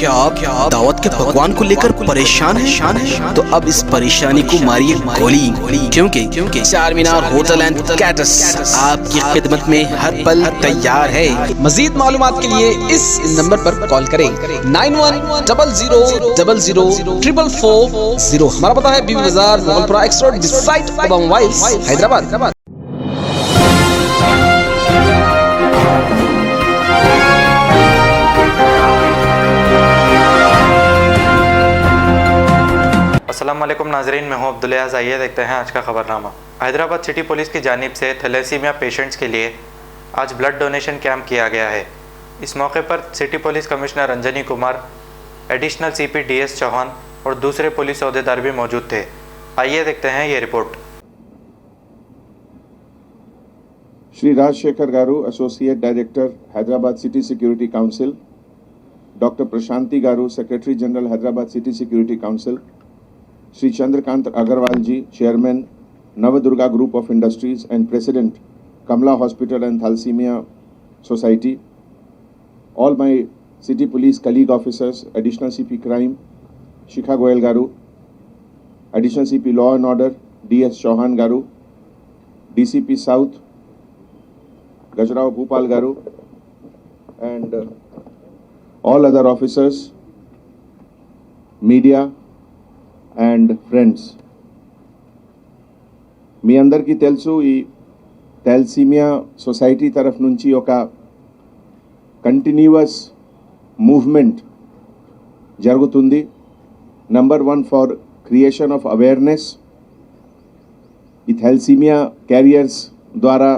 क्या आप दावत के पकवान को लेकर परेशान है? तो अब इस परेशानी को मारिए गोली, क्योंकि चार मीनार होटल एंड कैटर्स आपकी खिदमत में हर पल तैयार है। मजीद मालूमात के लिए इस नंबर पर कॉल करें 9100044440। हमारा पता है Bibi Bazaar, Moghalpura X road, beside Obama वाइल्स, हैदराबाद। अस्सलामुअलैकुम नाजरीन, मैं हूं अब्दुल्लाज़। आइए देखते हैं आज का खबरनामा। हैदराबाद सिटी पुलिस की जानिब से थैलेसीमिया पेशेंट्स के लिए आज ब्लड डोनेशन कैंप किया गया है। इस मौके पर city police commissioner Anjani Kumar, additional CP DS Chauhan और दूसरे पुलिस अहदेदार भी मौजूद थे। आइए देखते हैं ये रिपोर्ट। Shri Rajasekhar garu, associate director, Hyderabad city security council, doctor Prashanti garu, secretary general, Hyderabad city security council, Sri Chandrakant Agarwal ji, Chairman, Navadurga Group of Industries and President, Kamla Hospital and Thalassemia Society, all my City Police colleague officers, Additional CP Crime, Shikha Goyal Garu, Additional CP Law and Order, DS Chauhan Garu, DCP South, Gajrao Bhupal Garu, and all other officers, media, and friends, మీ అందరికీ తెలుసు ఈ thalassemia society తరఫు నుంచి ఒక continuous movement జరుగుతుంది. Number 1 for creation of awareness. ఈ thalassemia carriers ద్వారా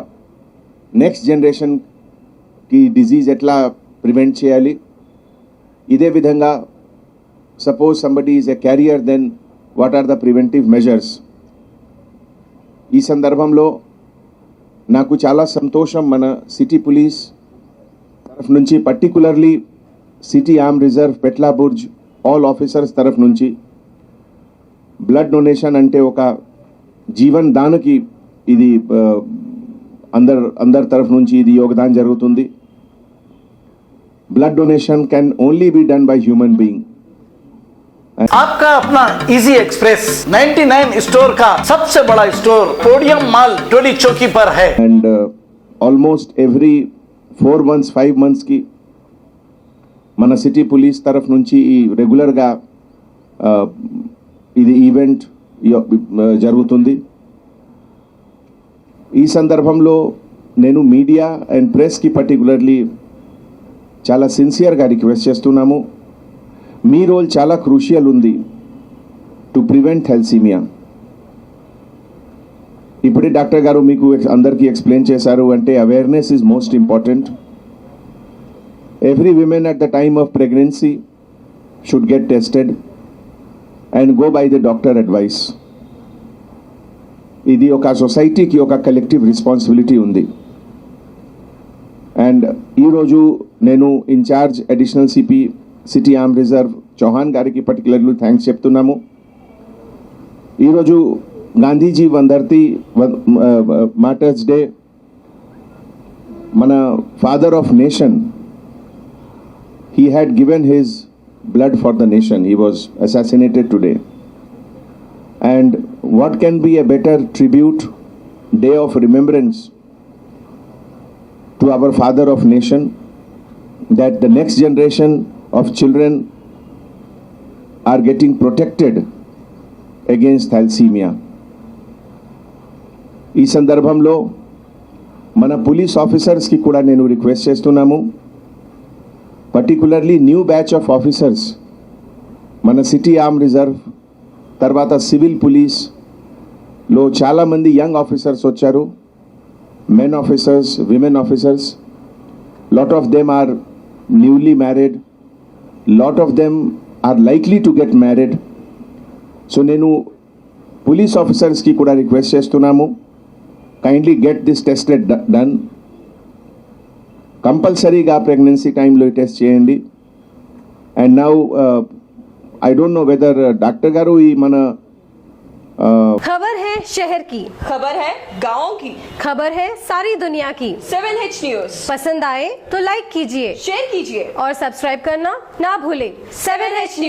నెక్స్ట్ జనరేషన్కి డిజీజ్ ఎట్లా ప్రివెంట్ చేయాలి. ఇదే విధంగా suppose somebody is a carrier, then what are the preventive measures? ఈ సందర్భంలో నాకు చాలా సంతోషం, మన సిటీ పోలీస్ తరఫు నుంచి, particularly city arm reserve, Petla Burj, all officers తరఫు నుంచి బ్లడ్ డొనేషన్ అంటే ఒక జీవన్ దానికి ఇది అందరి తరఫు నుంచి ఇది యోగదానం జరుగుతుంది. Blood donation can only be done by human being. आपका अपना इजी एक्सप्रेस 99 स्टोर का सबसे बड़ा स्टोर पोडियम मॉल टोली चौकी पर है. And almost every 4 months 5 months की మన సిటీ పోలీస్ తరఫు నుంచి ఈ రెగ్యులర్గా ఇది ఈవెంట్ జరుగుతుంది. ఈ సందర్భంలో నేను మీడియా అండ్ ప్రెస్కి పర్టికులర్లీ చాలా సిన్సియర్గా రిక్వెస్ట్ చేస్తున్నాము. మీ రోల్ చాలా క్రూషియల్ ఉంది టు ప్రివెంట్ థాలసీమియా. ఇప్పుడే డాక్టర్ గారు మీకు అందరికీ ఎక్స్ప్లెయిన్ చేశారు, అంటే awareness is most important. Every women at the time of pregnancy should get tested and go by the doctor advice. ఇది ఒక సొసైటీకి ఒక కలెక్టివ్ రెస్పాన్సిబిలిటీ ఉంది. అండ్ ఈరోజు నేను in charge additional CP city arm reserve Chauhan గారికి పర్టికులర్లీ థ్యాంక్స్ చెప్తున్నాము. ఈరోజు గాంధీజీ 130 మార్టర్స్ డే. మన father of nation, he had given his blood for the nation. He was assassinated today. And what can be a better tribute, day of remembrance to our father of nation, that the next generation of children are getting protected against thalassemia. ఈ సందర్భంలో మన police ఆఫీసర్స్కి కూడా నేను request చేస్తున్నాము, particularly new batch of officers, మన city arm reserve తర్వాత civil పోలీస్లో చాలామంది యంగ్ ఆఫీసర్స్ వచ్చారు, men officers, women officers. Lot of them are newly married, lot of them are likely to get married. So నేను police ఆఫీసర్స్కి కూడా request చేస్తున్నాము, kindly get this tested done. కంపల్సరీగా pregnancy టైంలో test చేయండి. And now I don't know whether doctor గారు ఈ మన खबर है शहर की, खबर है गाँव की, खबर है सारी दुनिया की। 7H न्यूज पसंद आए तो लाइक कीजिए, शेयर कीजिए और सब्सक्राइब करना ना भूले। 7H news.